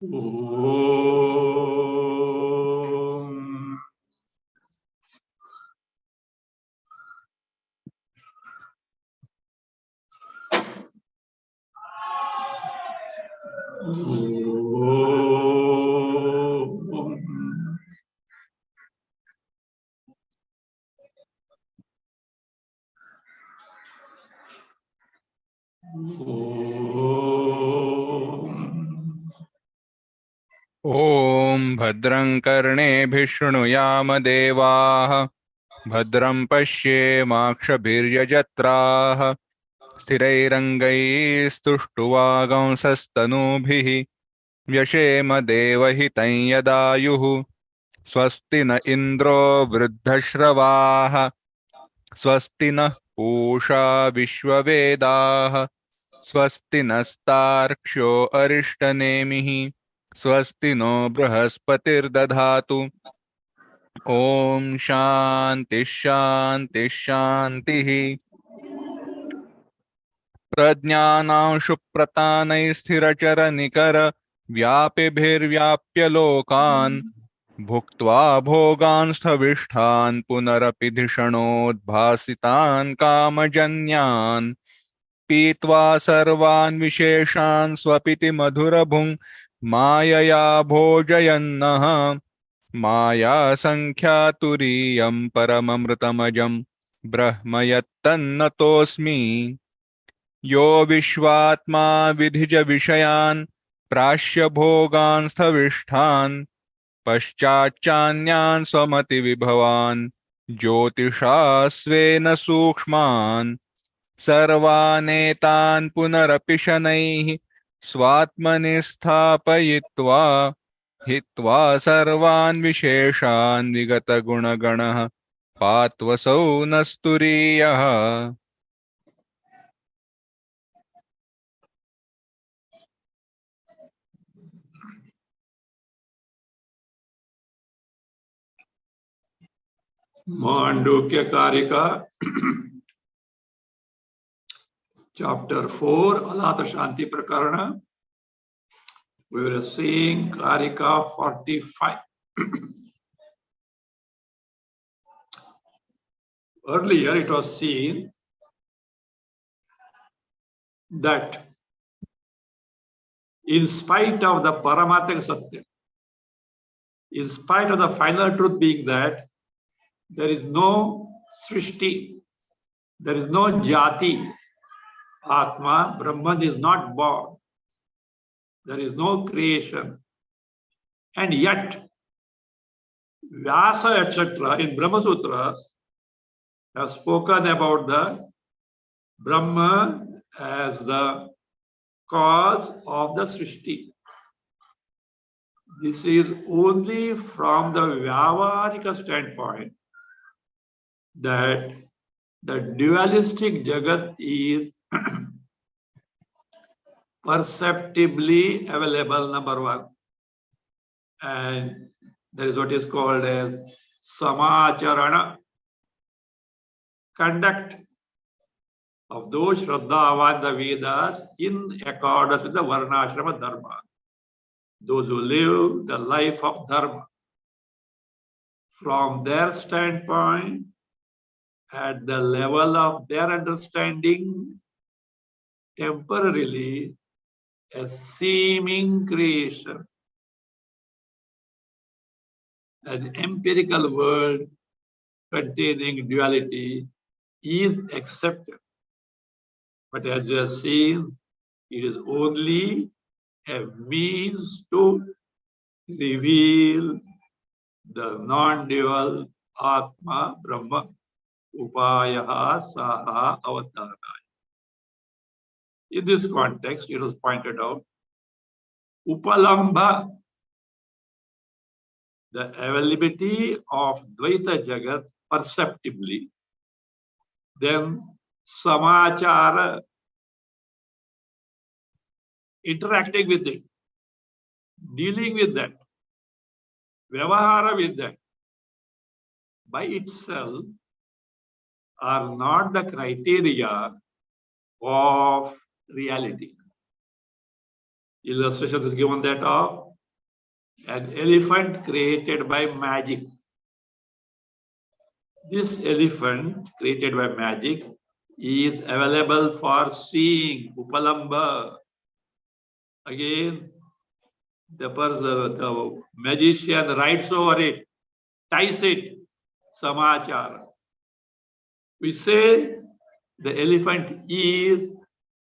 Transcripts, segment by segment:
Om. ॐ भद्रं कर्णेभिः शृणुयाम देवाः भद्रं पश्येमाक्षभिर्यजत्राः स्थिरैरङ्गैस्तुष्टुवागंसस्तनूभिः व्यशेम देवहितं यदायुः स्वस्ति न इन्द्रो वृद्धश्रवाः स्वस्ति नः पूषा विश्ववेदाः स्वस्ति नस्तार्क्ष्यो अरिष्टनेमिः स्वस्ति नो बृहस्पतिर्दधातु ॐ शान्ति शान्ति शान्तिः प्रज्ञानां शुप्रतानैस्थिरचरनिकर व्यापिभिर्व्याप्य लोकान् भुक्त्वा भोगान् स्थविष्ठान् पुनरपि धिषणोद्भासितान् कामजन्यान् पीत्वा सर्वान् विशेषान् स्वपिति मधुरभुङ् मायया भोजयन्नः मायासङ्ख्यातुरीयं परममृतमजं ब्रह्म यत्तन्नतोऽस्मि यो विश्वात्मा विधिजविषयान् प्राश्य भोगान् स्थविष्ठान् पश्चाच्चान्यान् स्वमतिविभवान् ज्योतिषा स्वेन सूक्ष्मान् सर्वानेतान् पुनरपि शनैः स्वात्मनि स्थापयित्वा हित्वा सर्वान् विशेषान् विगतगुणगणः पात्वसौ नस्तुरीयः Mandukya Karika, Chapter 4, Alata Shanti Prakarana. We were seeing Karika 45. Earlier it was seen that in spite of the Paramataka Satya, in spite of the final truth being that there is no Srishti, there is no Jati, Atma, Brahman is not born, there is no creation, and yet Vyasa, etc., in Brahma Sutras have spoken about the Brahma as the cause of the Srishti. This is only from the Vyavarika standpoint that the dualistic Jagat is perceptibly available, number one. And that is what is called as Samacharana, conduct of those Shraddhavan the Vedas in accordance with the Varnashrama Dharma. Those who live the life of Dharma. From their standpoint, at the level of their understanding, temporarily a seeming creation, an empirical world containing duality is accepted. But as you have seen, it is only a means to reveal the non-dual Atma Brahma, Upayaha Saha Avataraya. In this context, it was pointed out, Upalambha, the availability of Dvaita Jagat perceptibly, then Samachara, interacting with it, dealing with that, Vyavahara with that, by itself are not the criteria of reality. illustration is given that of an elephant created by magic. This elephant created by magic is available for seeing, upalamba. Again, the magician writes over it, ties it, samachara. We say the elephant is,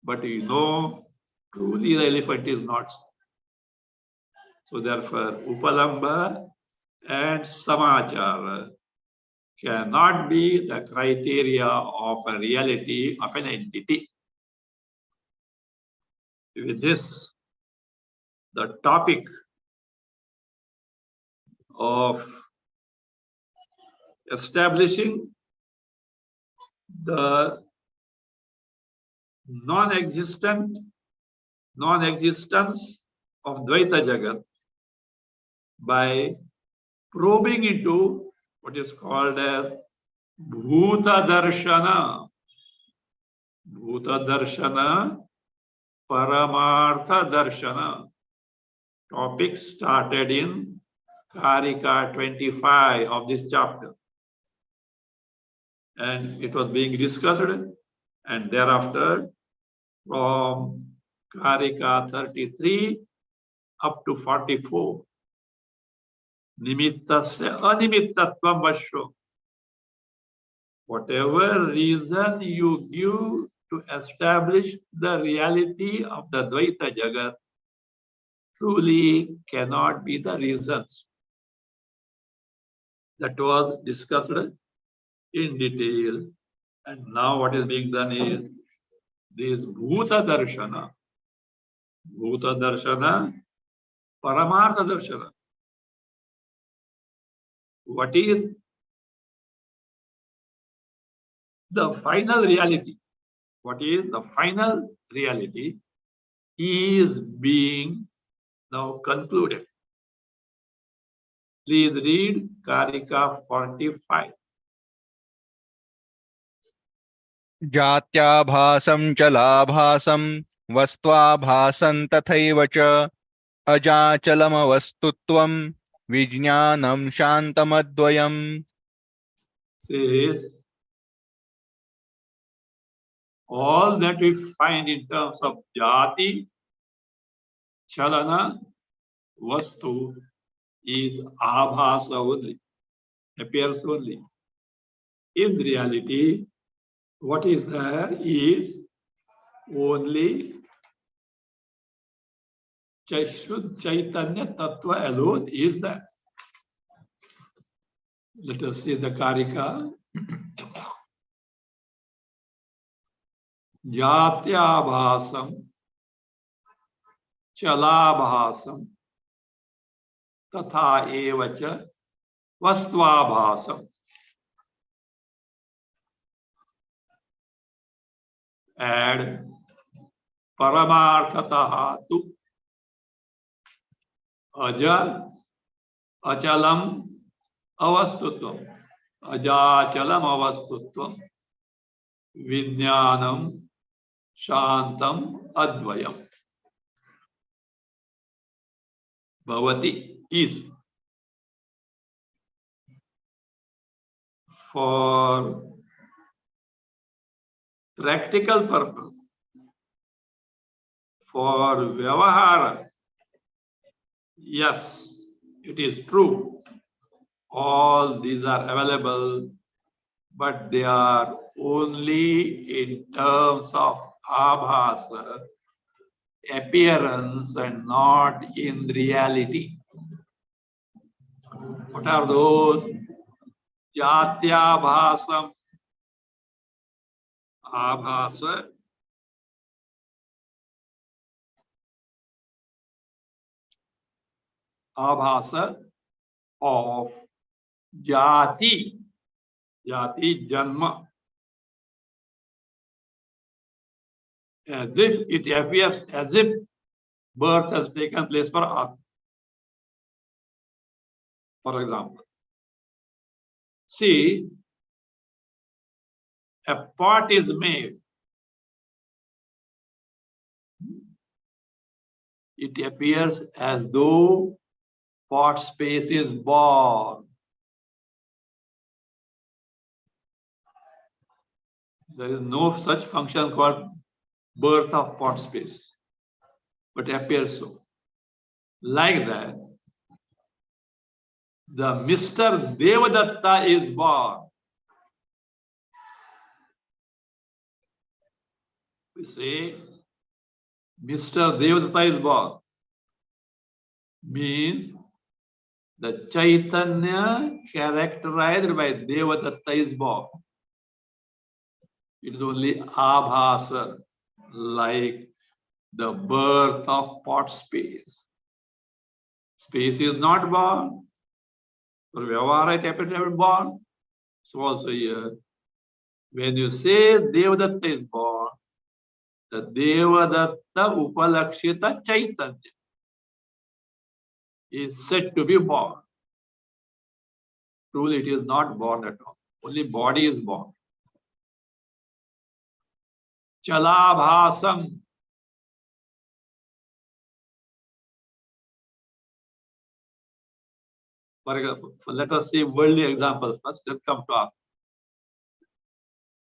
but you know, truly the elephant is not. So therefore, upalamba and samachara cannot be the criteria of a reality of an entity. With this, the topic of establishing the non-existence of Dvaita Jagat by probing into what is called as Bhuta Darshana. Bhuta Darshana, Paramartha Darshana. Topic started in Karika 25 of this chapter. And it was being discussed, and thereafter from Karika 33 up to 44. Nimittasya animittatvam vasho. Whatever reason you give to establish the reality of the Dvaita Jagat truly cannot be the reasons. That was discussed in detail. And now what is being done is this Bhuta Darshana. Bhuta Darshana, Paramartha Darshana. What is the final reality? What is the final reality is being now concluded. Please read Karika 45. जात्याभासं चलाभासं वस्त्वाभासं तथैव च अजाचलमवस्तुत्वं विज्ञानं शान्तमद्वयम्. Says all that we find in terms of jati, chalana, vastu is abhasa only, appears only. In reality, what is there is only Shuddha Chaitanya Tattva alone is there. Let us see the Karika. Jatyabhasam, Chalabhasam, Tatha evacha, Vastvabhasam. Add Paramarthataha tu Aja, Achalam, Avastutvam, Ajachalam Avastutvam, Vijnanam, Shantam, Advayam. Bhavati is. For practical purpose, for Vyavahara, yes, it is true. All these are available, but they are only in terms of abhasa, appearance, and not in reality. What are those? Jatyabhasam, abhasa, abhasa of jati, jati janma, as if it appears as if birth has taken place for us. For example, see, a pot is made. it appears as though pot space is born. There is no such function called birth of pot space, but it appears so. Like that, the Mr. Devadatta is born. We say Mr. Devadatta is born. Means the Chaitanya characterized by Devadatta is born. It is only abhasa, like the birth of pot space. Space is not born. For Vyavahara, it happens to be born. So also here, when you say Devadatta is born, the Devadatta Upalakshita Chaitanya is said to be born. Truly, it is not born at all. Only body is born. Chalabhasam. For example, let us see worldly examples first, then come to our.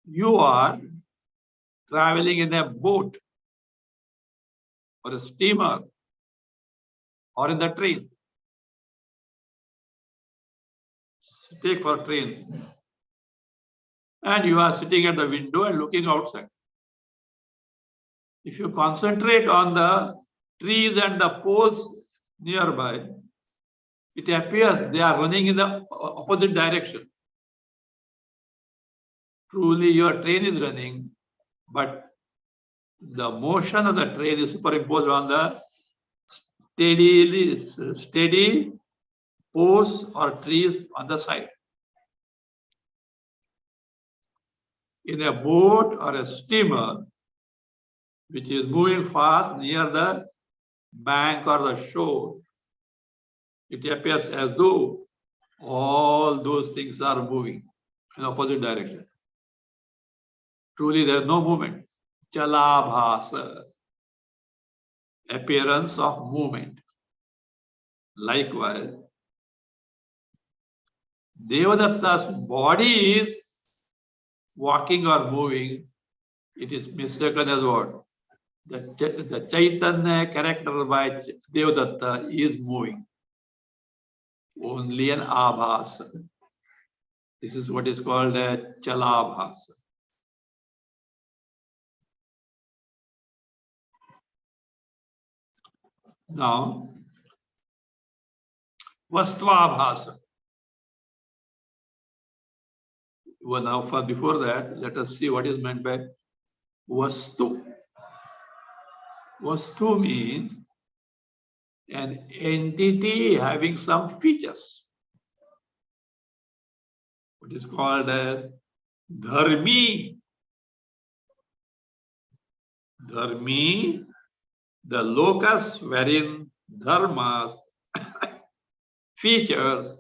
You are traveling in a boat or a steamer or in the train. Take for train. And you are sitting at the window and looking outside. If you concentrate on the trees and the poles nearby, it appears they are running in the opposite direction. Truly, your train is running, but the motion of the train is superimposed on the steady poles or trees on the side. In a boat or a steamer, which is moving fast near the bank or the shore, it appears as though all those things are moving in opposite direction. Truly, there is no movement. Chalabhasa, appearance of movement. Likewise, Devadatta's body is walking or moving. It is mistaken as what? The Chaitanya character by Devadatta is moving. Only an abhasa. This is what is called a chalabhasa. Now, vastvabhasa. Well, now, before that, let us see what is meant by vastu. Vastu means an entity having some features. What is called a dharmi. Dharmi, the locus wherein dharmas, features,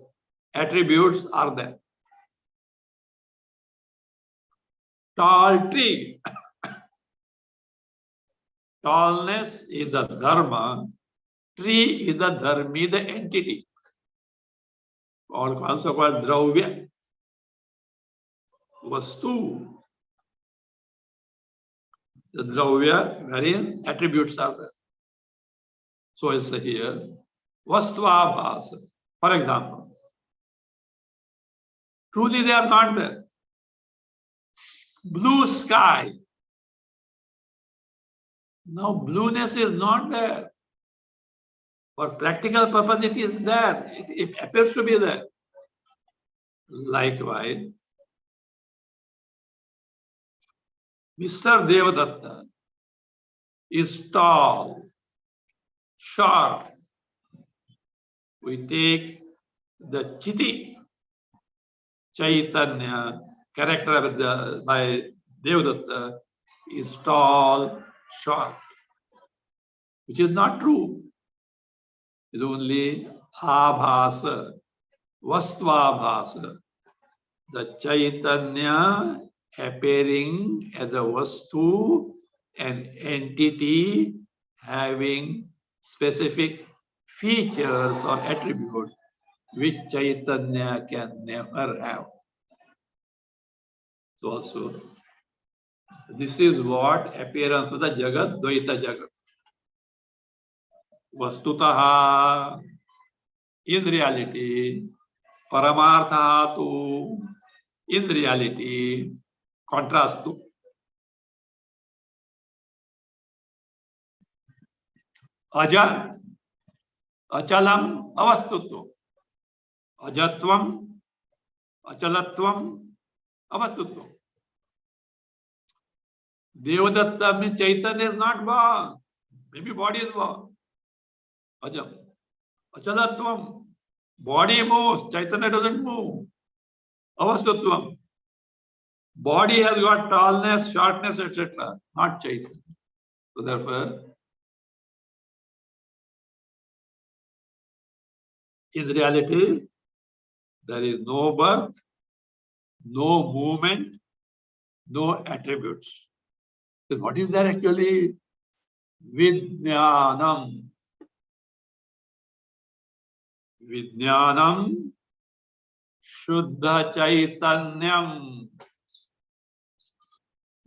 attributes are there. Tall tree. Tallness is the dharma. Tree is the dharmi, the entity. Also called dravya. Vastu. The dravya wherein attributes are there. So it's here. Vastvabhasa. For example, truly they are not there. Blue sky. Now blueness is not there. For practical purpose, it is there. It appears to be there. Likewise, Mr. Devadatta is tall, short. We take the Chiti, Chaitanya, character by Devadatta is tall, short, which is not true. It's only abhasa, vastvabhasa. The Chaitanya appearing as a vastu, an entity having specific features or attributes which Chaitanya can never have. So also, this is what appearance of the Jagat, Dvaita Jagat. Vastutaha, in reality, Paramartha tu, in reality, contrast to. Aja, achalam, avastutu. Ajatvam, achalatvam, avastutu. Devadatta means Chaitanya is not born. Maybe body is born. Ajam. Achalatvam. Body moves. Chaitanya doesn't move. Avastutvam. Body has got tallness, shortness, etc. Not Chaitanya. So therefore, in reality, there is no birth, no movement, no attributes. So what is there actually? Vijnanam. Vijnanam Shuddha Chaitanyam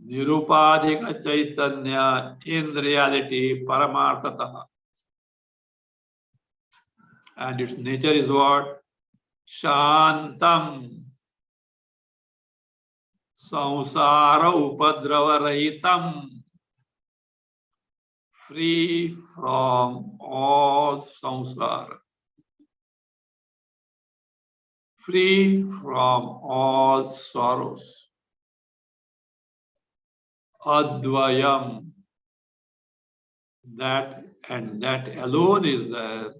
Nirupadhika Chaitanya in reality Paramarthataha. And its nature is what? Shantam Samsara Upadrava Rahitam, free from all samsara, free from all sorrows. Advayam, that and that alone is there.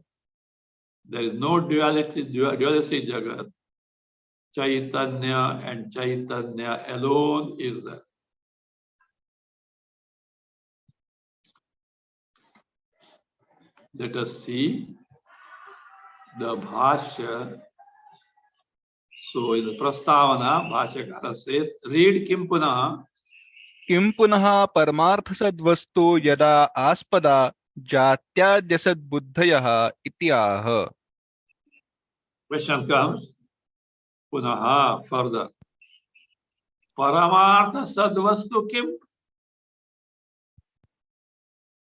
There is no duality Jagat. Chaitanya and Chaitanya alone is there. Let us see the Bhasya. So in the Prastavana, Bhashyakara says, read Kim Punaha. किं पुनः परमार्थ सद्वस्तु यदा आस्पदा जात्याद्य सद्बुद्धयः इति आह. Question comes, Punaha, further. Paramartha sadvastu kim?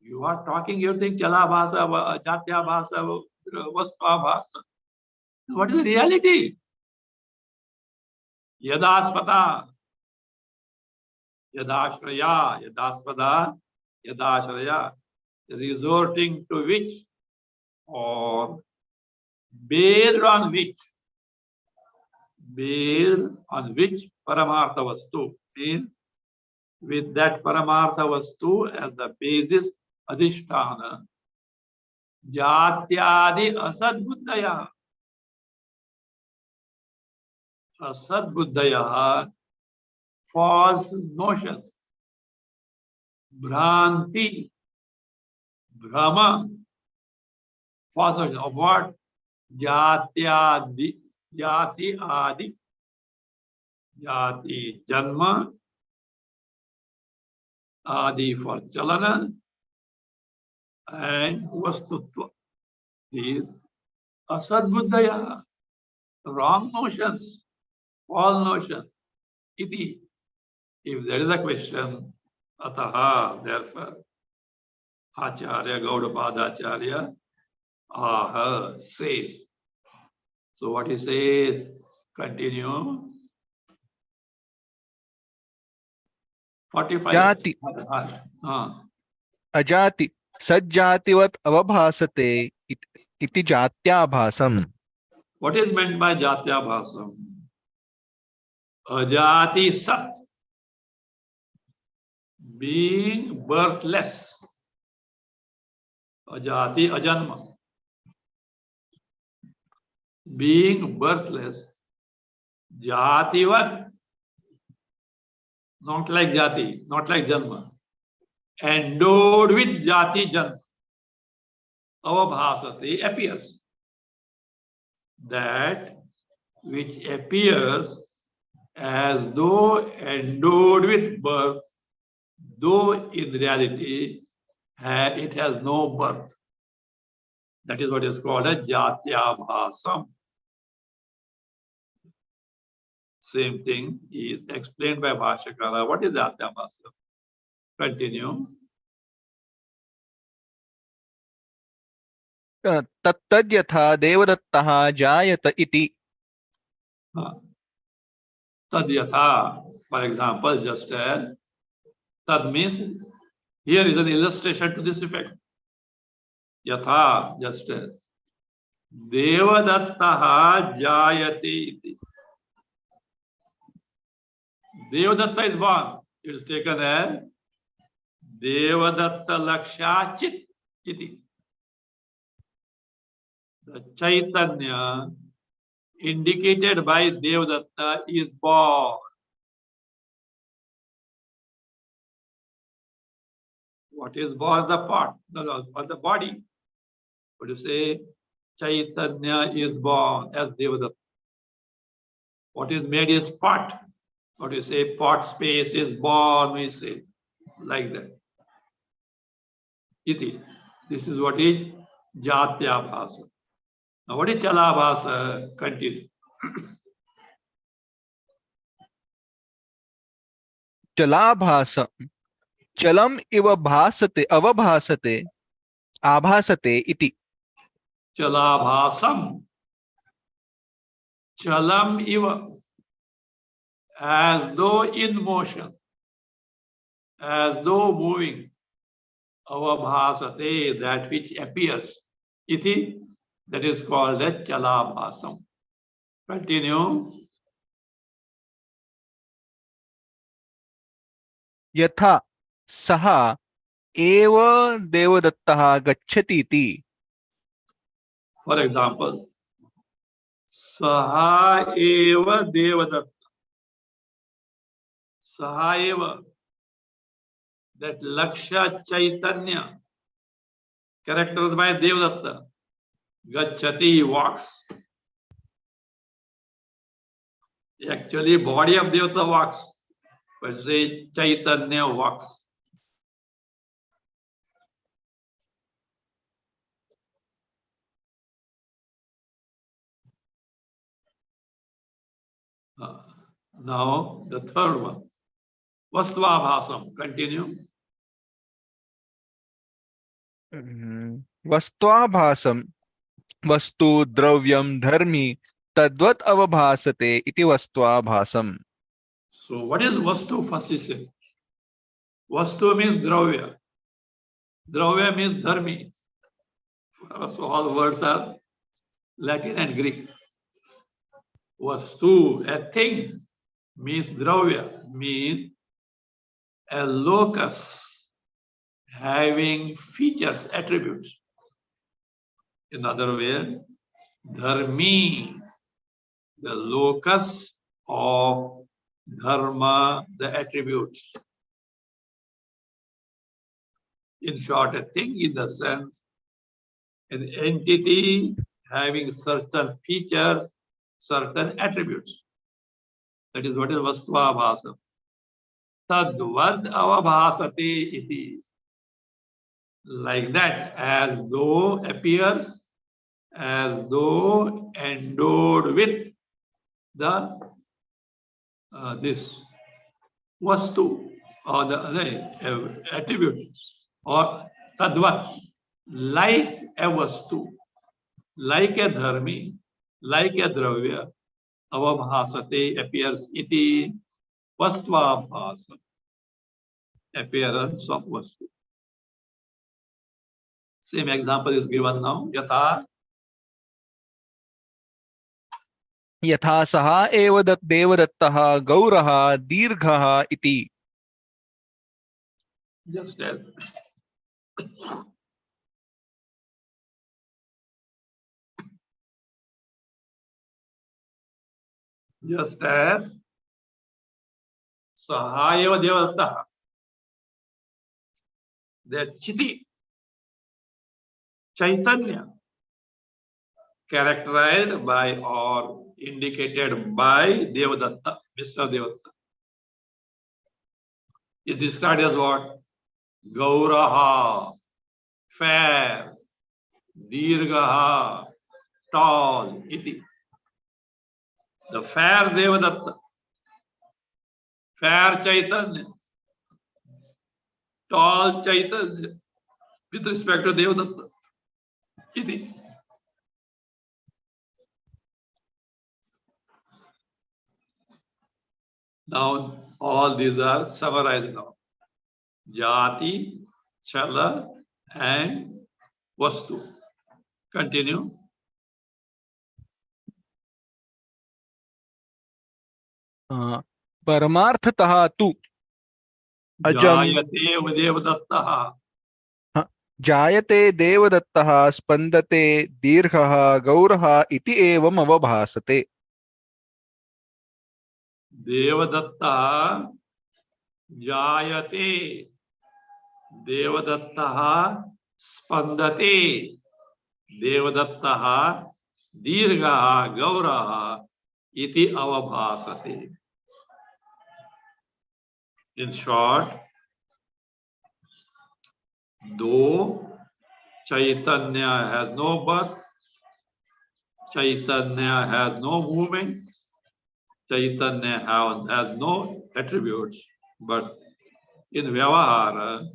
You are talking, you think Chala Bhasa, Jatya Bhasa, Vastva Bhasa. What is the reality? Yadaspata, Yadashraya, Yadaspada, Yadashraya, resorting to which or based on which Paramartha Vastu means with that Paramartha Vastu as the basis Adhisthana, Jatyadi Asad Buddhaya. Asad Buddhaya, false notions, Bhranti, Brahma, false notions of what? Jatyadi, Jati Adi, Jati Janma, Adi for Chalana, and Vastutva. These Asad Buddhaya, wrong notions, false notions. Iti. If there is a question, Ataha, therefore, Acharya Gaudapada Acharya, Aha, says. So what he says, continue. 45. जाति अजाति सज्जातिवत् अवभासते इति जात्याभासम्. What is meant by Jatyabhasam? Ajati Sat, being birthless. Ajati Ajanma, being birthless. Jativat, not like Jati, not like Janma. Endowed with Jati Janma. Avabhasati appears. That which appears as though endowed with birth, though in reality it has no birth. That is what is called a Jatyabhasam. Same thing is explained by Bhashyakara. What is Jatyabhasam? Continue. तत्तद्यथा देवदत्तः जायत इति. Tadyatha, for example, just as tad means here is an illustration to this effect. Yatha, just as Devadattaha jayate iti. Devadatta is born. It is taken as Devadatta Laksha Chit iti. The Chaitanya indicated by Devadatta is born. What is born? The pot, no, or the body. What do you say? Chaitanya is born as Devadatta. What is made is pot. What do you say? Pot space is born, we say. Like that. Iti. This is what is Jatyabhasa. Now what is Chalabhasa? Continue. चलाभास चलम इव भासते अवभासते आभासते इति. Chalabhasam. Chalam iva. As though in motion. As though moving. Avabhasate, that which appears. Iti. That is called the Chalabhasam. Continue. यथा सः एव देवदत्तः गच्छति इति. For example, Saha eva Devadatta. Saha eva. That Laksha Chaitanya, characterized by Devadatta. Gachati, walks. Actually, body of Devadatta walks. But say Chaitanya walks. Now the third one. Vastvabhasam. Continue. वस्त्वाभासं वस्तु द्रव्यं धर्मी तद्वत् अवभासते इति वस्त्वाभासम्. So what is Vastu? First he says. Vastu means Dravya. Dravya means Dharmi. So all words are Latin and Greek. Vastu, a thing, means Dravya, means a locus having features, attributes. In other words, Dharmi, the locus of Dharma, the attributes. In short, a thing in the sense, an entity having certain features, certain attributes. That is what is Vastvabhasa. Tadvad avabhasate iti. Like that, as though appears, as though endowed with the this Vastu or the attributes, or Tadvat, like a Vastu, like a Dharmi, like a Dravya, avabhasate appears iti Vastvabhasa, appearance of Vastu. Same example is given now. Yatha. यथा सः एव देवदत्तः गौरः दीर्घः इति. Just as Sahayava Devadatta, the Chiti, Chaitanya, characterized by or indicated by Devadatta, Mr. Devadatta, is described as what? Gauraha, fair. Dirgaha, tall, iti. The fair Devadatta, fair Chaitanya, tall Chaitanya, with respect to Devadatta, iti. Now, all these are summarized now. Jati, Chala, and Vastu. Continue. परमार्थतः तु अजम Jayate Devadatta. जायते देवदत्तः स्पन्दते दीर्घः गौरः इति एवम् अवभासते. Devadatta Jayate Devadatta Spandate Devadatta Dirgaha Gauraha iti avabhasate. In short, though Chaitanya has no birth, Chaitanya has no movement, Chaitanya has no attributes, but in Vyavahara,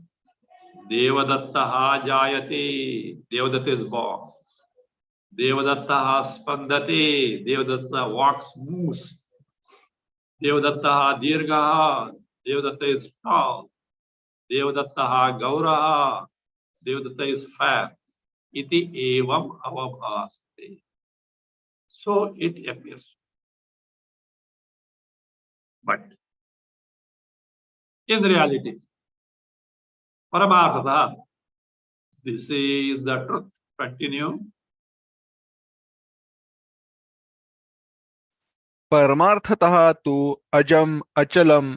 Devadatta Jayate, Devadatta is born. Devadatta Spandate, Devadatta walks, moves. Devadatta Dirgaha, Devadatta is tall. Devadatta Gauraha, Devadatta is fair. Iti evam avabhaste. So it appears. But in reality, Paramarthata, this is the truth. Continue. परमार्थतः तु अजम अचलम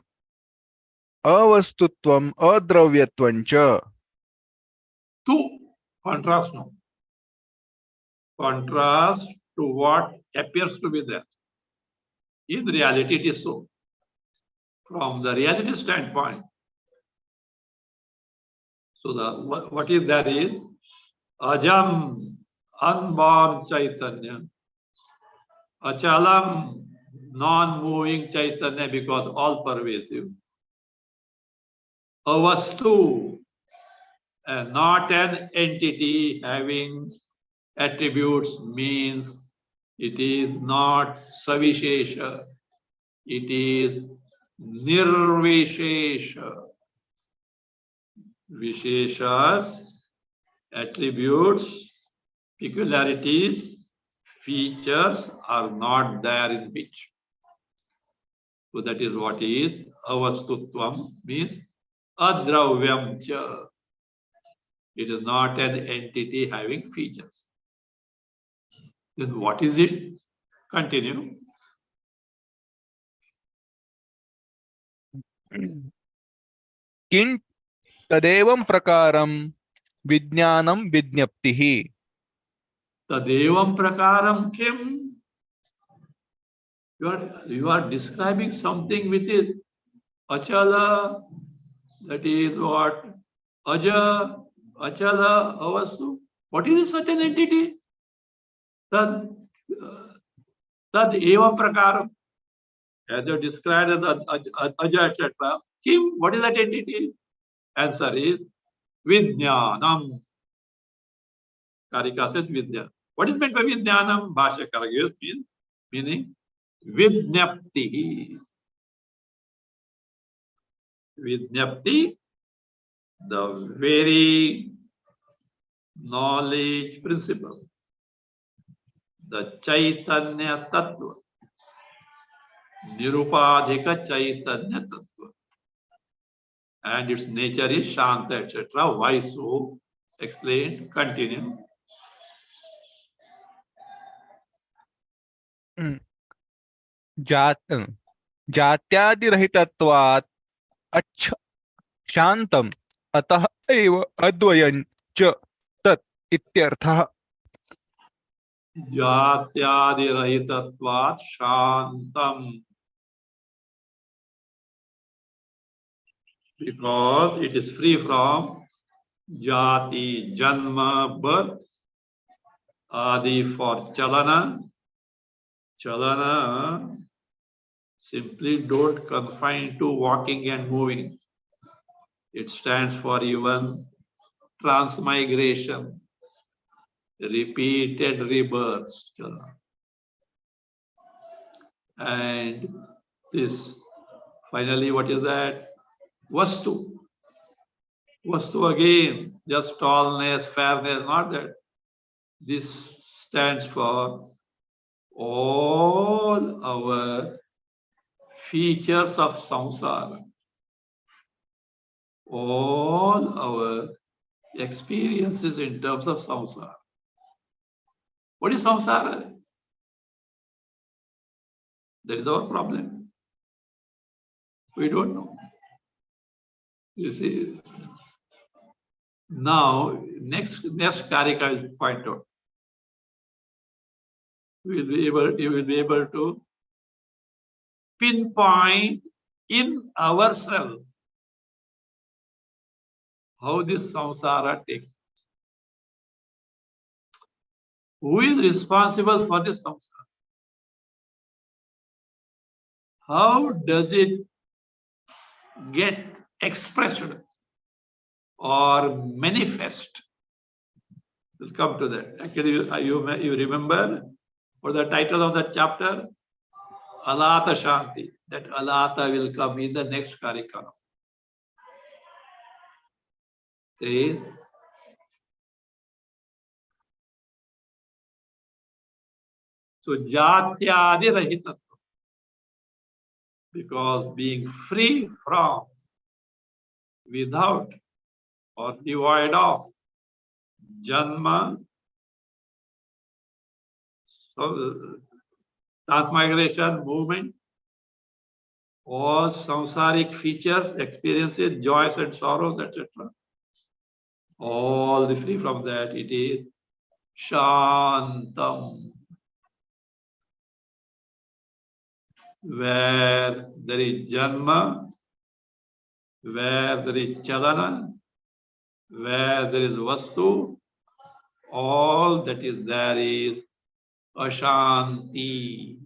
अवस्तुत्वम अद्रव्यत्वं च. To contrast now. Contrast to what appears to be there. In reality, it is so. From the reality standpoint, so what is that is Ajam, unborn Chaitanya, Achalam, non-moving Chaitanya because all pervasive, Avastu, not an entity having attributes, means it is not Savishesha, it is Nirvishesha. Visheshas, attributes, peculiarities, features are not there in which. So that is what is avastutvam, means adravyam cha. It is not an entity having features. Then what is it? Continue. किं तदेवं प्रकारं विज्ञानं विज्ञप्तिः. Tadevam prakaram kim. You are describing something which is achala, that is what? Aja, achala, avastu. What is such an entity? Tad eva prakaram. As you described as aja, etc. Kim, what is that entity? Answer is Vijnanam. Karika says Vidya. What is meant by Vijnanam? Bhasya Karika meaning Vijnapti. Vijnapti, the very knowledge principle. The Chaitanya Tattva. Nirupadhika Chaitanya Tattva. And its nature is Shanta, etc. Why so? Explain, continue. जात जात्यादिरहितत्वात् अच्छ शान्तम् अतः एव अद्वयं च तत् इत्यर्थः. Jatyadirahitatvat Shantam. Because it is free from Jati, Janma, birth, Adi for chalana. Chalana simply don't confine to walking and moving. It stands for even transmigration, repeated rebirths. Chalana. And this, finally, what is that? Vastu. Vastu again, just tallness, fairness, not that. This stands for all our features of samsara, all our experiences in terms of samsara. What is samsara? That is our problem. We don't know. You see. Now, next karika I will point out. You will be able to pinpoint in ourselves how this samsara takes. Who is responsible for this samsara? How does it get expressed or manifest? We'll come to that. Actually, you remember what the title of that chapter? Alata Shanti. That Alata will come in the next karika. See? So Jatyadi Rahitatva. Because being free from, without, or devoid of Janma, so transmigration, movement, all samsaric features, experiences, joys and sorrows, etc. All the free from that, it is Shantam. Where there is Janma, where there is Chalana, where there is Vastu, all that is there is Ashanti.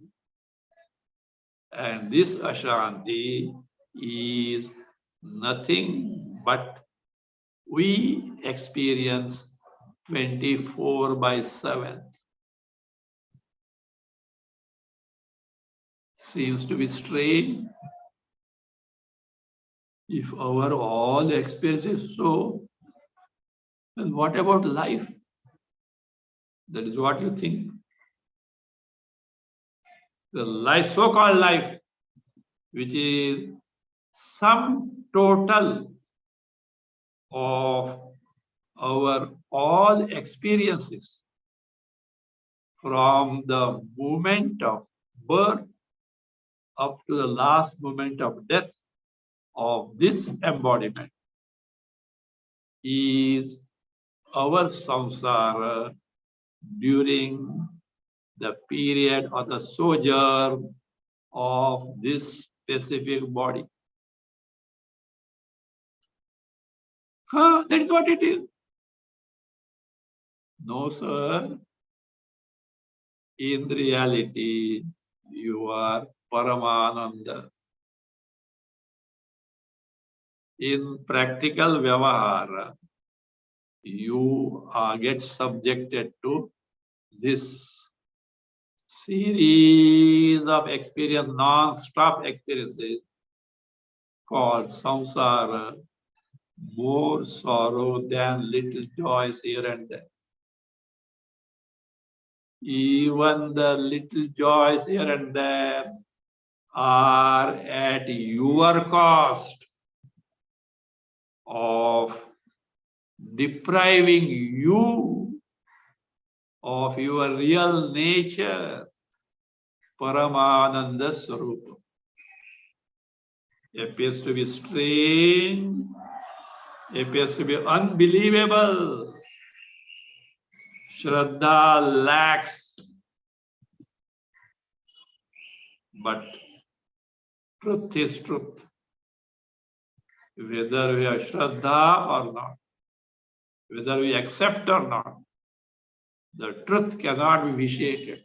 And this Ashanti is nothing but we experience 24/7. Seems to be strange. If our all experience is so, then what about life? That is what you think. The life, so-called life, which is sum total of our all experiences from the moment of birth up to the last moment of death of this embodiment is our samsara during the period or the sojourn of this specific body. That is what it is. No, sir. In reality, you are Paramananda. In practical Vyavahara, you get subjected to this series of experience, non-stop experiences called samsara, more sorrow than little joys here and there. Even the little joys here and there are at your cost of depriving you of your real nature, Paramananda Swarupa. Appears to be strange, appears to be unbelievable. Shraddha lacks. But truth is truth. Whether we have Shraddha or not, whether we accept or not, The truth cannot be vitiated.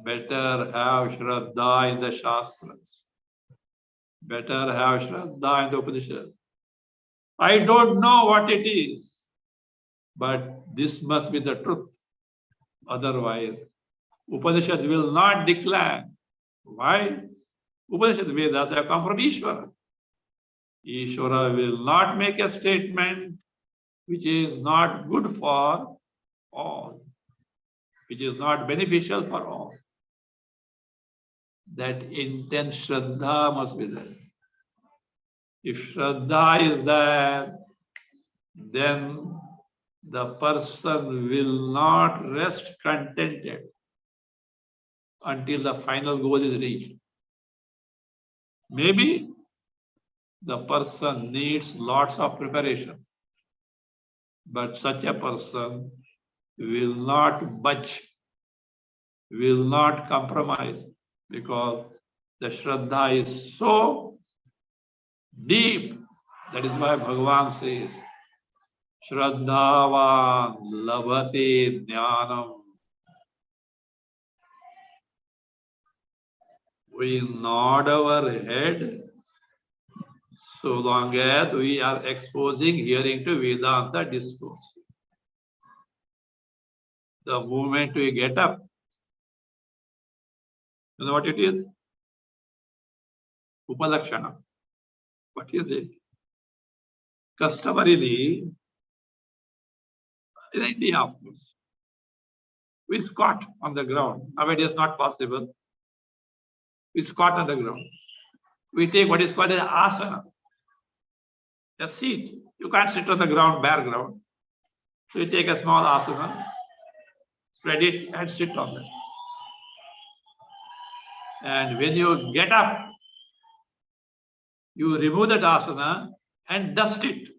Better have Shraddha in the Shastras. Better have Shraddha in the Upanishad. I don't know what it is, but this must be the truth. Otherwise, Upanishads will not declare. Why? Upanishad Vedas have come from Ishvara. Ishvara will not make a statement which is not good for all, which is not beneficial for all. That intense Shraddha must be there. If Shraddha is there, then the person will not rest contented until the final goal is reached. Maybe the person needs lots of preparation, but such a person will not budge, will not compromise, because the Shraddha is so deep. That is why Bhagavan says, Shraddhavan labhate jnanam. We nod our head so long as we are exposing hearing to Vedanta discourse. The moment we get up, you know what it is? Upalakshana. What is it? Customarily, in India, of course, we squat on the ground. Nowadays, not possible. We squat on the ground. We take what is called an asana, a seat. You can't sit on the ground, bare ground. So you take a small asana, spread it, and sit on it. And when you get up, you remove that asana and dust it.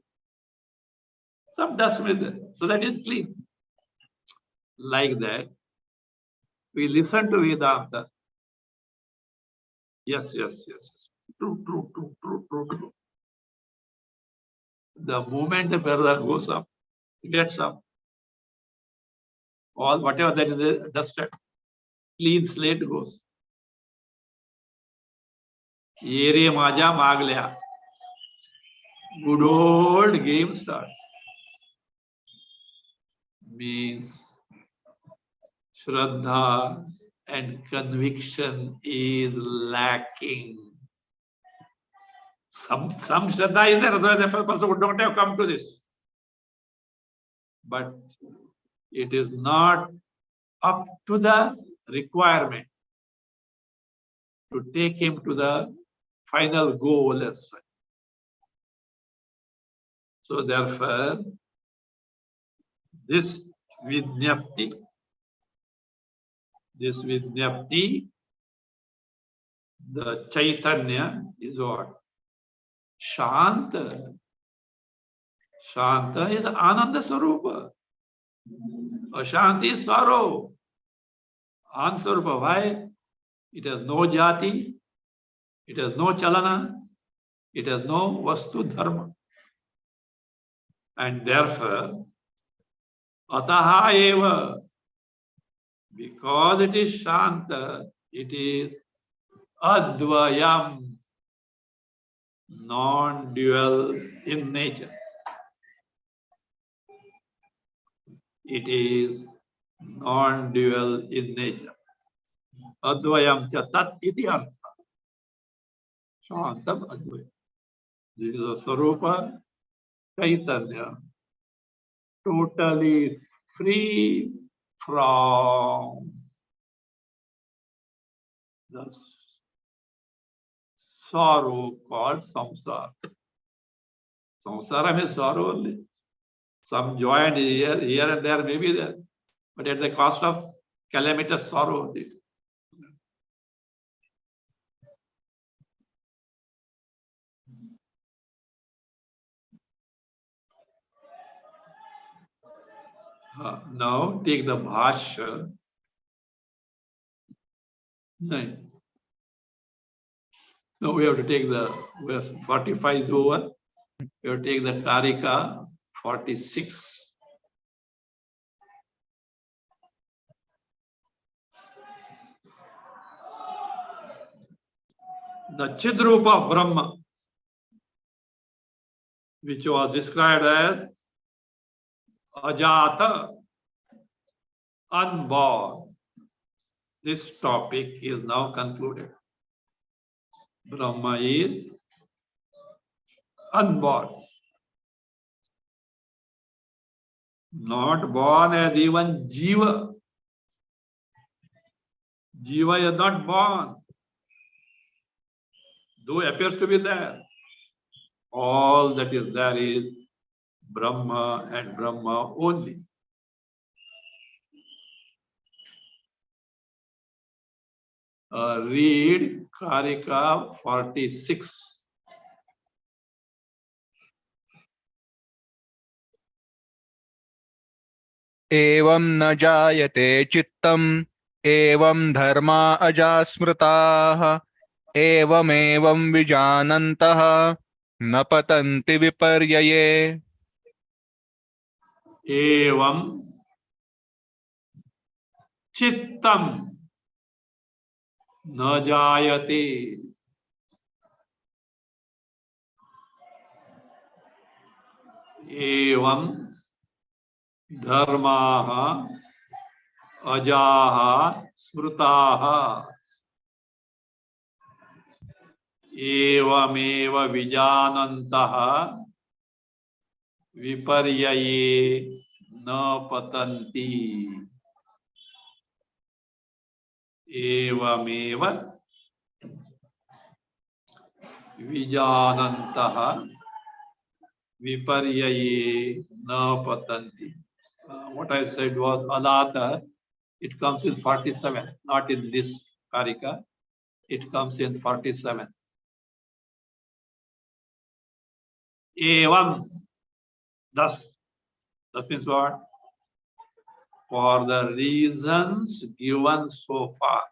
Some dust with it, so that is clean. Like that, we listen to Vedanta. Yes. True. The moment the brother goes up, gets up, all whatever that is dusted, clean slate goes. Yere maja maglya. Good old game starts. Means Shraddha and conviction is lacking. Some Shraddha is there, otherwise the person would not have come to this. But it is not up to the requirement to take him to the final goal as such. So therefore, this Vidnyapti, the Chaitanya is what? Shanta. Shanta is Ananda Swarupa. Ashanti is sorrow. Ananda Swarupa. Why? It has no jati, it has no chalana, it has no vastu dharma. And therefore, ataha eva, because it is Shanta, it is Advayam, non-dual in nature. It is non-dual in nature. Advayam cha tat iti artha. Shantam Advayam. This is a Swarupa Chaitanya, totally free from the sorrow called samsara. Samsara means sorrow only. Some joy and here and there may be there, but at the cost of calamitous sorrow only. Now take the Bhasya. No, we have to take the 45 is over. We have to take the Karika 46. the Chidrupa Brahma, which was described as Ajata, unborn. This topic is now concluded. Brahma is unborn. Not born as even Jiva. Jiva is not born, though appears to be there. All that is there is Brahma and Brahma only. Read Karika 46. एवं न जायते चित्तम् एवं धर्मा अजास्मृताः एवमेवं विजानन्तः न पतन्ति विपर्यये एवं चित्तम न जायते एवं धर्माः अजाः स्मृताः एवमेव विजानन्तः विपर्यये न पतन्ति एवमेव विजानन्तः विपर्यये न पतन्ति. What I said was Alata. It comes in 47, not in this Karika. It comes in 47. Evam. Thus means what? For the reasons given so far.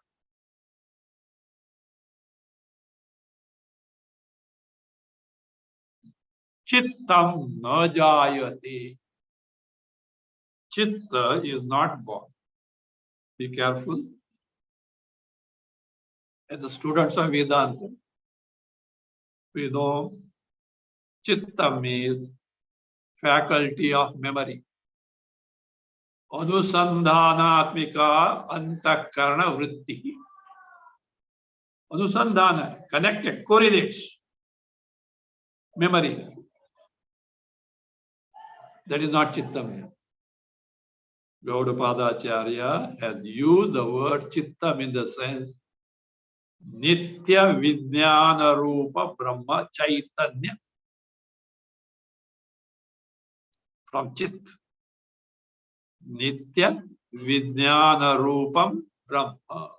Chittam na jayate. Chitta is not born. Be careful. As the students of Vedanta, we know Chitta means faculty of memory. Anusandhanatmika antakarana vritti. Anusandhana, connected, correlates. Memory. That is not Chittam. Gaudapada Acharya has used the word Chittam in the sense Nitya Vijnana Rupa Brahma Chaitanya. From Chit. Nitya Vijnana Rupam Brahma.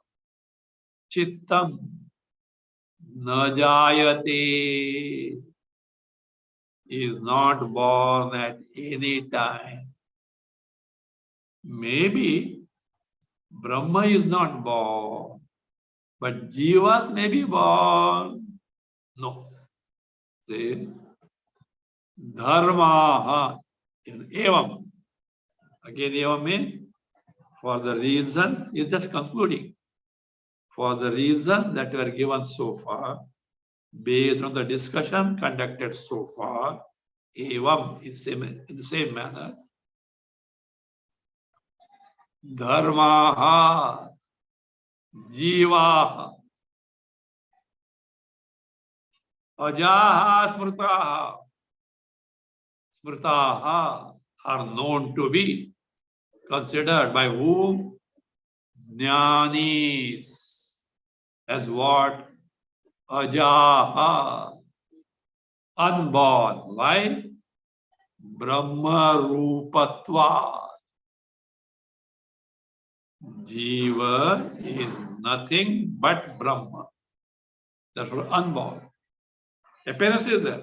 Chittam na jayate, is not born at any time. Maybe Brahma is not born, but Jivas may be born. No. Say, Dharma evam. Again, evam means for the reasons, is just concluding. For the reasons that were given so far, based on the discussion conducted so far, evam in the same manner. Dharmaha, Jivaha, Ajaha, Smrtaha are known to be considered by whom? Jnanis. As what? Ajaha, unborn. Why? Brahma Rupatva. Jiva is nothing but Brahma. Therefore, unborn. Appearance is there.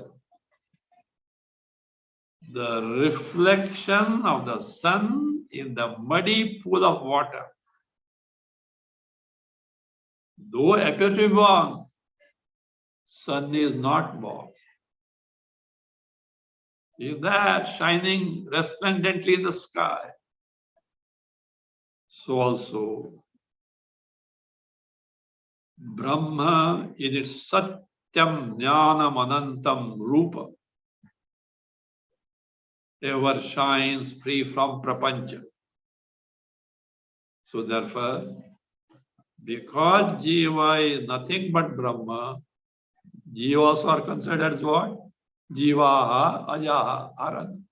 The reflection of the sun in the muddy pool of water, though appears to be born, sun is not born. Is there shining resplendently in the sky? So also Brahma in its Satyam Jnanam Anantam Rupa ever shines free from prapancha. So therefore, because Jiva is nothing but Brahma, Jivas are considered as what? Jivaha, Ajaha, Arad.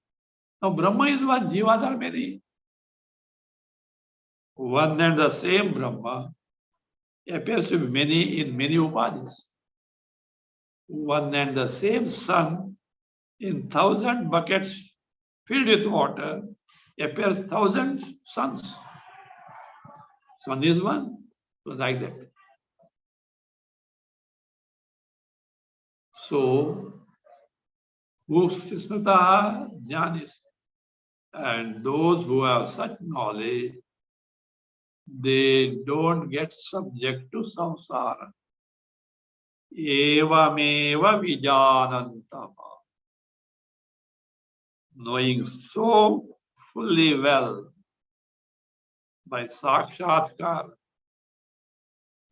Now Brahma is one, Jivas are many. One and the same Brahma appears to be many in many upadhis. One and the same sun in 1,000 buckets filled with water appears 1,000 suns. Sun is one, so like that. So, Smrita Jnanis, and those who have such knowledge, they don't get subject to samsara. Evameva vijanantama. Knowing so fully well by sakshatkar,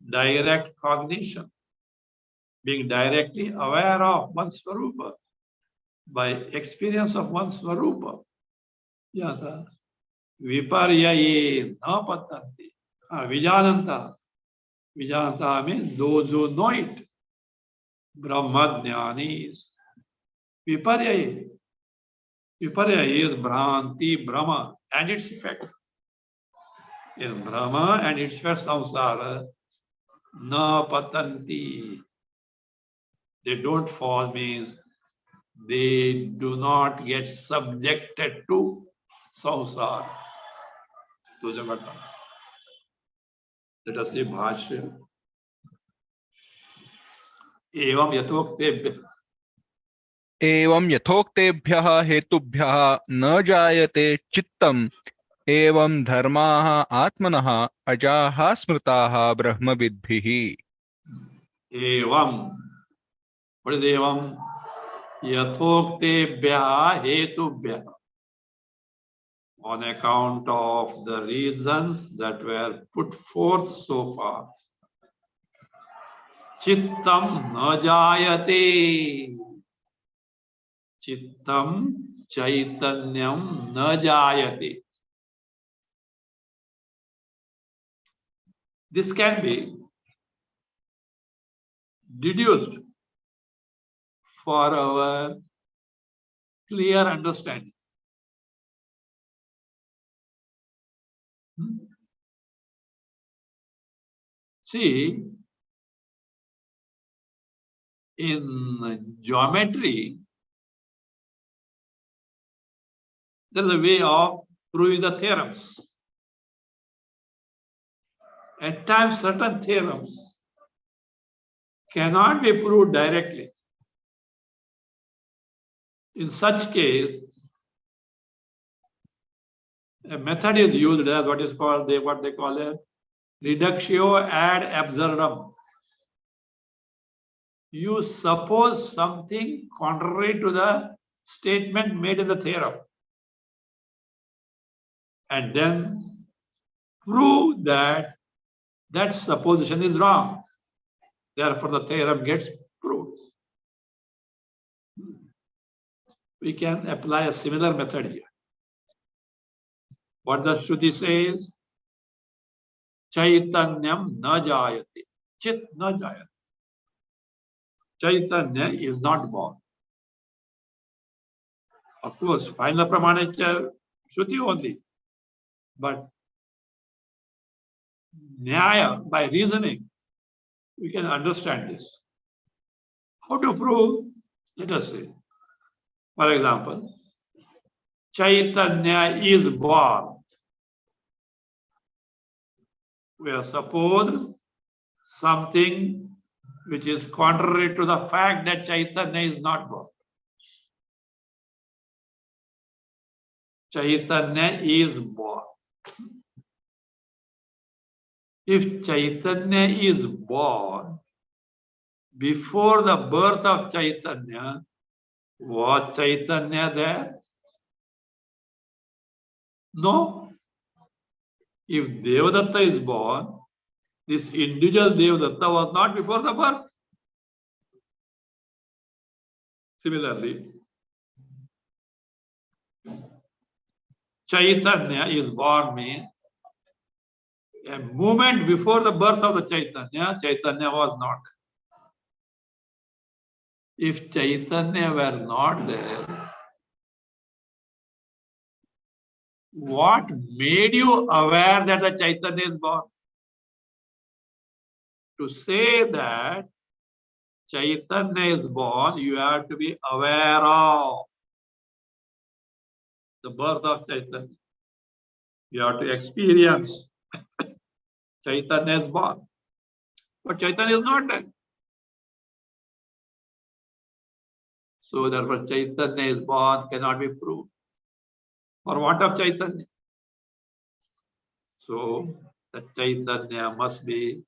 direct cognition, being directly aware of one's swarupa, by experience of one's swarupa. Yata viparyaye na patanti. Vijananta. Vijananta means those who know it. Brahmajnanis. Viparyaye. Viparyaye is Bhranti, Brahma, and its effect. In Brahma and its effect samsara, na patanti. They don't fall means they do not get subjected to samsara. Let us see Bhasya. Evam yatokte. एवं यथोक्तेभ्यः हेतुभ्यः न जायते चित्तम् एवं धर्माः आत्मनः अजाः स्मृताः ब्रह्मविद्भिः. Evam. What is evam? Yathoktebhyaha hetubhyaha. On account of the reasons that were put forth so far. Chittam na jayate. Chittam chaitanyam na jayate. This can be deduced for our clear understanding. See, in geometry, there is a way of proving the theorems. At times, certain theorems cannot be proved directly. In such case, a method is used as what is called what they call a reductio ad absurdum. You suppose something contrary to the statement made in the theorem, and then prove that that supposition is wrong. Therefore, the theorem gets proved. We can apply a similar method here. What the Shruti says, Chaitanyam na jayate, chit na jayate. Chaitanya is not born. Of course, final pramana Shruti only. But Nyaya, by reasoning, we can understand this. How to prove? Let us say. For example, Chaitanya is born. We have supposed something which is contrary to the fact that Chaitanya is not born. Chaitanya is born. If Chaitanya is born, before the birth of Chaitanya, was Chaitanya there? No. If Devadatta is born, This individual Devadatta was not before the birth. Similarly, Chaitanya is born means a moment before the birth of the Chaitanya, Chaitanya was not. If Chaitanya were not there, what made you aware that the Chaitanya is born? To say that Chaitanya is born, you have to be aware of the birth of Chaitanya. You have to experience Chaitanya is born. But Chaitanya is not there. So therefore Chaitanya is born cannot be proved. For what of Chaitanya? So the Chaitanya must be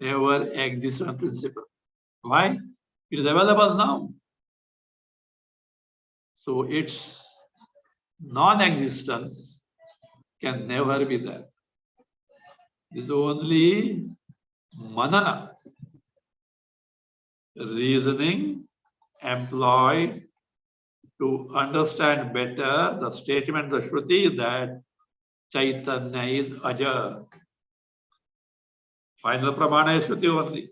ever existent principle. Why? It is available now. So its non-existence can never be there. It is only manana, reasoning employed to understand better the statement of the Shruti that Chaitanya is Aja. Final Pramana is Shruti only.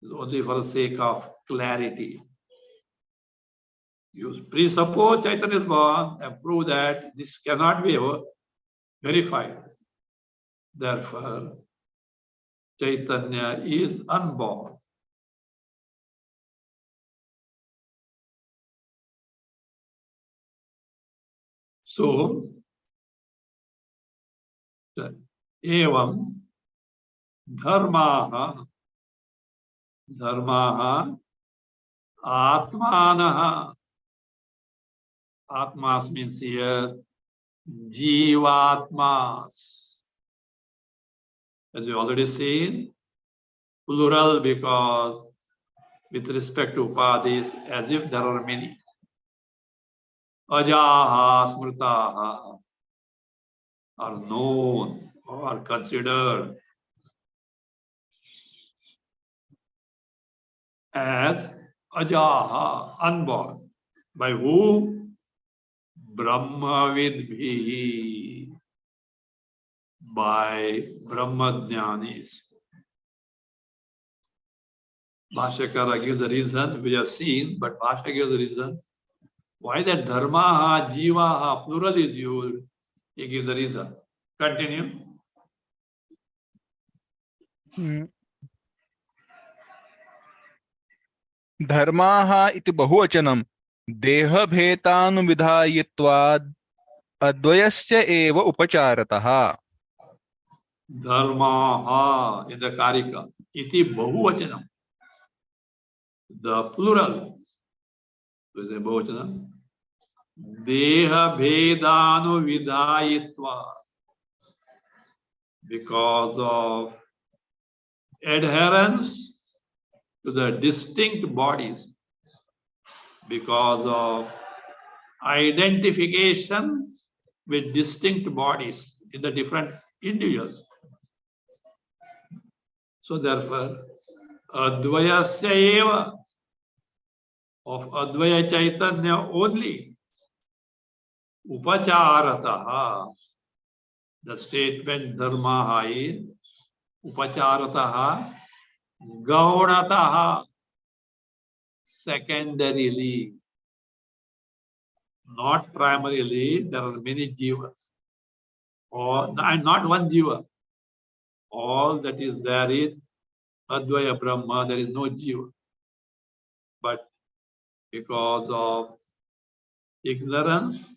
It's only for the sake of clarity. You presuppose Chaitanya is born and prove that this cannot be verified. Therefore, Chaitanya is unborn. So, evam dharmaha atmanaha. Atmas means here jivatmas. As you already seen, plural because with respect to upadhis, as if there are many. Ajaha, smritaha are known or considered as ajaha, unborn. By whom? Brahmavidbhi, by Brahmajnanis. Bhasya Karika gives the reason, we have seen, but Bhasya gives the reason. Why that dharmaha, jivaha, plural is used, he gives the reason. Continue. धर्माः इति बहुवचनं देहभेदानुविधायित्वाद् अद्वयस्य एव उपचारतः. Dharmaha in the Karika. Iti bahuvachanam. The plural is the bahuvachanam. Deha bhedanu vidayitva. Because of adherence to the distinct bodies. Because of identification with distinct bodies in the different individuals. So therefore, Advayasya eva, of Advaya Chaitanya only, Upacharataha, the statement Dharmaha is Upacharataha, Gaunataha, secondarily, not primarily. There are many jivas, or not one jiva. All that is there is Advaya Brahma, there is no jiva. But because of ignorance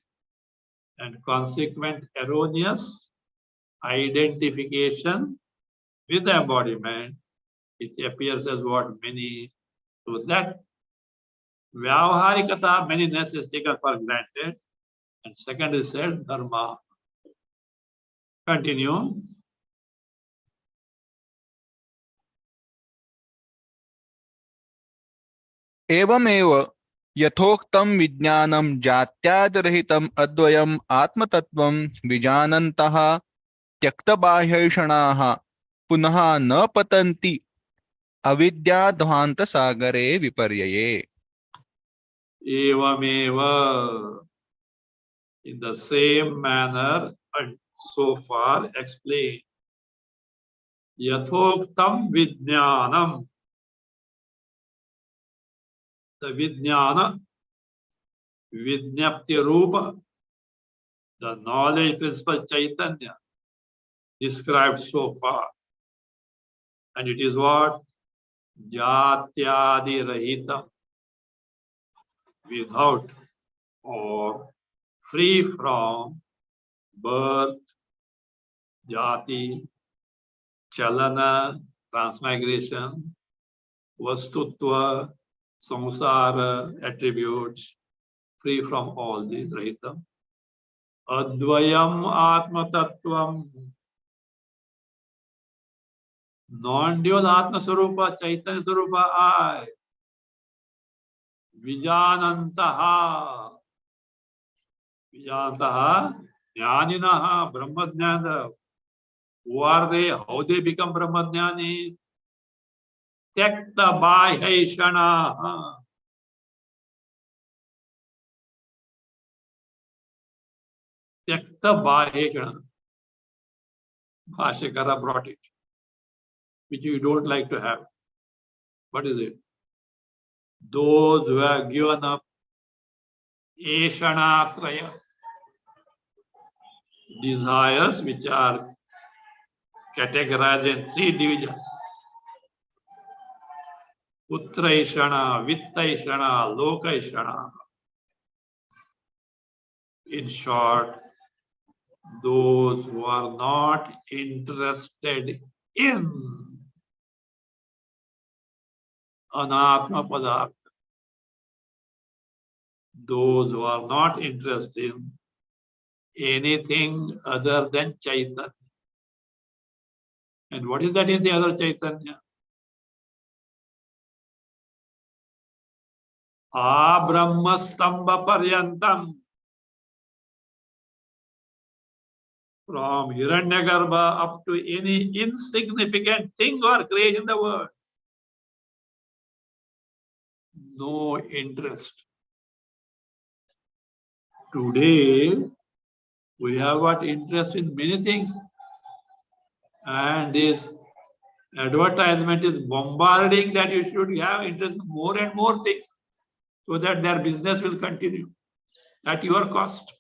and consequent erroneous identification with the embodiment, it appears as what many. So that Vyavaharikata, manyness is taken for granted. And second is said Dharma. Continue. एवमेव यथोक्तं विज्ञानं जात्यादिरहितं अद्वयम् आत्मतत्त्वं विजानन्तः त्यक्तबाह्यैषणाः पुनः न पतन्ति अविद्याध्वान्त सागरे विपर्यये. Evameva. In the same manner, and so far explained. Yathoktam Vijnanam. The Vijnana, Vijnapti Rupa, the knowledge principle Chaitanya, described so far. And it is what? Jatyadi Rahitam, without or free from birth, jati, chalana, transmigration, vastutva, samsara, attributes, free from all these, Rahitam. Advayam Atma Tattvam, non-dual Atma Sarupa, Chaitanya Sarupa I, Vijanantaha, Vijanantaha, Jnaninaha, Brahmajnana. Who are they? How they become Brahmajnani? Tekta Bhayeshana. Tekta Bhayeshana. Bhashyakara brought it, which you don't like to have. What is it? Those who have given up Eshanatraya, desires which are categorized in three divisions. Putraishana, Vittaishana, Lokaishana. In short, those who are not interested in Anatma Padartha, those who are not interested in anything other than Chaitanya. And what is that in the other Chaitanya? Brahmastamba Paryantam. From Hiranyagarbha up to any insignificant thing or creation in the world. No interest. Today, we have got interest in many things. And this advertisement is bombarding that you should have interest in more and more things so that their business will continue at your cost.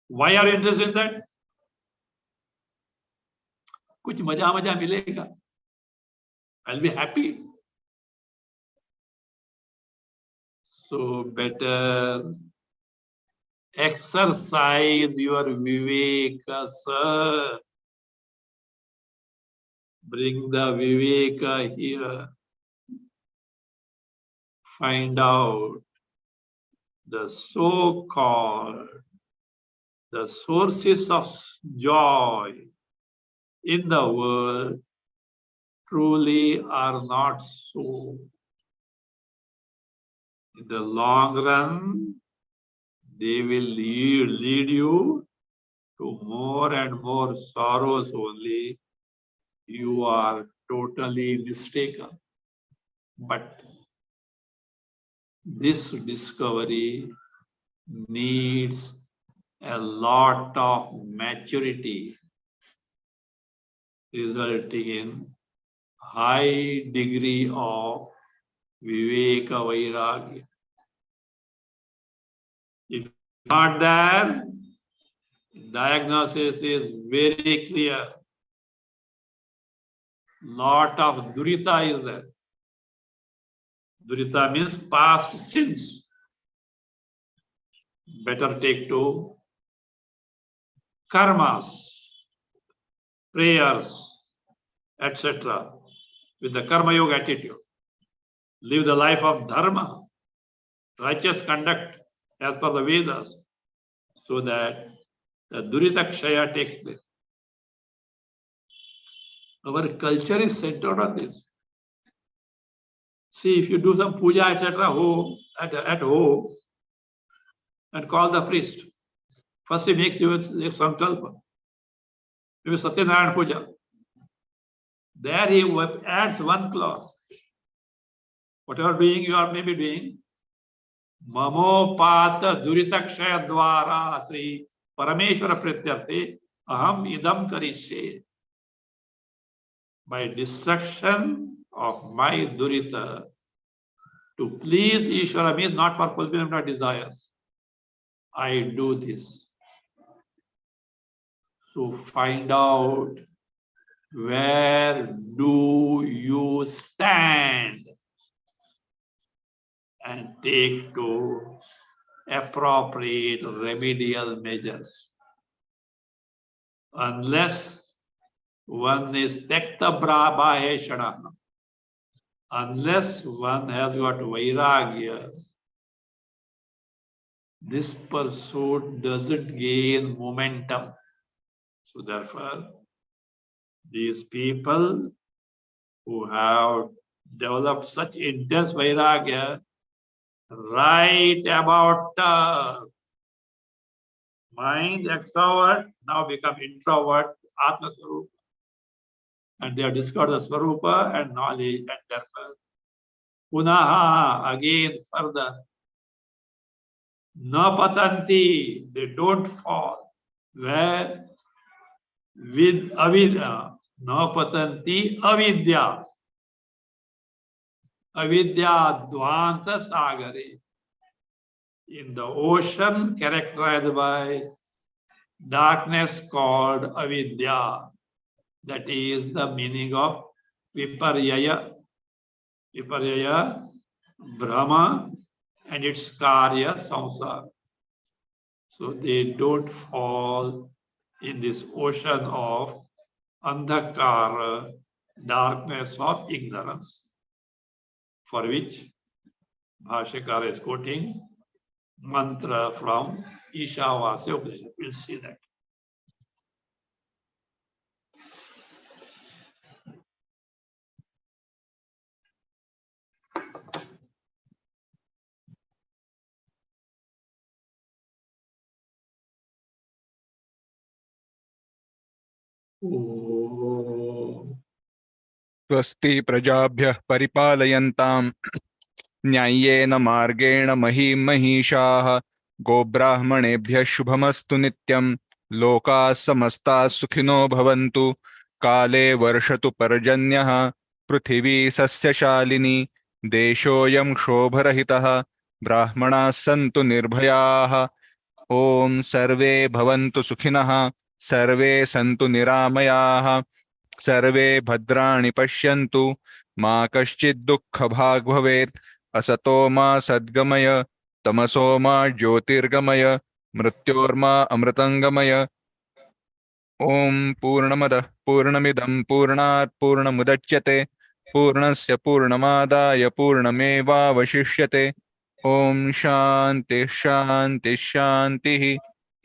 Why are you interested in that? Kuch maja milega. I'll be happy. So better exercise your viveka, sir. Bring the viveka here. Find out the so-called, the sources of joy in the world truly are not so. In the long run, they will lead you to more and more sorrows only. You are totally mistaken. But this discovery needs a lot of maturity, resulting in high degree of Viveka Vairagya. If not there, diagnosis is very clear. Lot of durita is there. Durita means past sins. Better take to karmas, prayers, etc. with the karma yoga attitude. Live the life of dharma, righteous conduct as per the Vedas, so that the durita kshaya takes place. Our culture is centered on this. See, if you do some puja, etc., at home, and call the priest, first he makes you a sankalpa. maybe Satyanarayana Puja. There he adds one clause. Whatever doing you are maybe doing, Mamopata Duritakshaya Dwara Sri Parameshwara Pratyarthi Aham Idam Karishe. By destruction of my Durita, to please Ishvara means not for fulfillment of desires. I do this. So find out, where do you stand, and take to appropriate remedial measures. Unless one is tekta brahmaheshana, unless one has got vairagya, this pursuit doesn't gain momentum. So therefore, these people who have developed such intense vairagya, right about mind extrovert, now become introvert, Atma Swarupa. And they have discovered the Swarupa and knowledge, and therefore, Punaha, again further, Na patanti, they don't fall. Where? With avidya, Na patanti avidya. Avidya dvanta sagare. In the ocean characterized by darkness called avidya. That is the meaning of viparyaya. Viparyaya, Brahma, and its karya, samsara. So they don't fall in this ocean of andhakara, darkness of ignorance, for which Bhashyakara is quoting mantra from Ishavasya Upanishad. We'll see that. Oh. स्वस्ति प्रजाभ्यः परिपालयन्ताम् न्याय्येन मार्गेण महीं महिषाः गोब्राह्मणेभ्यः शुभमस्तु नित्यं लोकाः समस्ताः सुखिनो भवन्तु काले वर्षतु पर्जन्यः पृथिवी सस्यशालिनी देशोऽयं क्षोभरहितः ब्राह्मणाः सन्तु निर्भयाः ॐ सर्वे भवन्तु सुखिनः सर्वे सन्तु निरामयाः सर्वे भद्राणि पश्यन्तु मा कश्चित् दुःखभाग् भवेत् असतो मा सद्गमय तमसो मा ज्योतिर्गमय मृत्योर्मा अमृतङ्गमय ॐ पूर्णमदः पूर्णमिदं पूर्णात् पूर्णमुदच्यते पूर्णस्य पूर्णमादाय पूर्णमेवावशिष्यते ॐ शान्तिः शान्तिः शान्तिः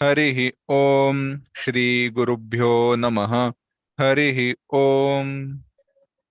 हरिः ॐ श्री गुरुभ्यो नमः हरिः ॐ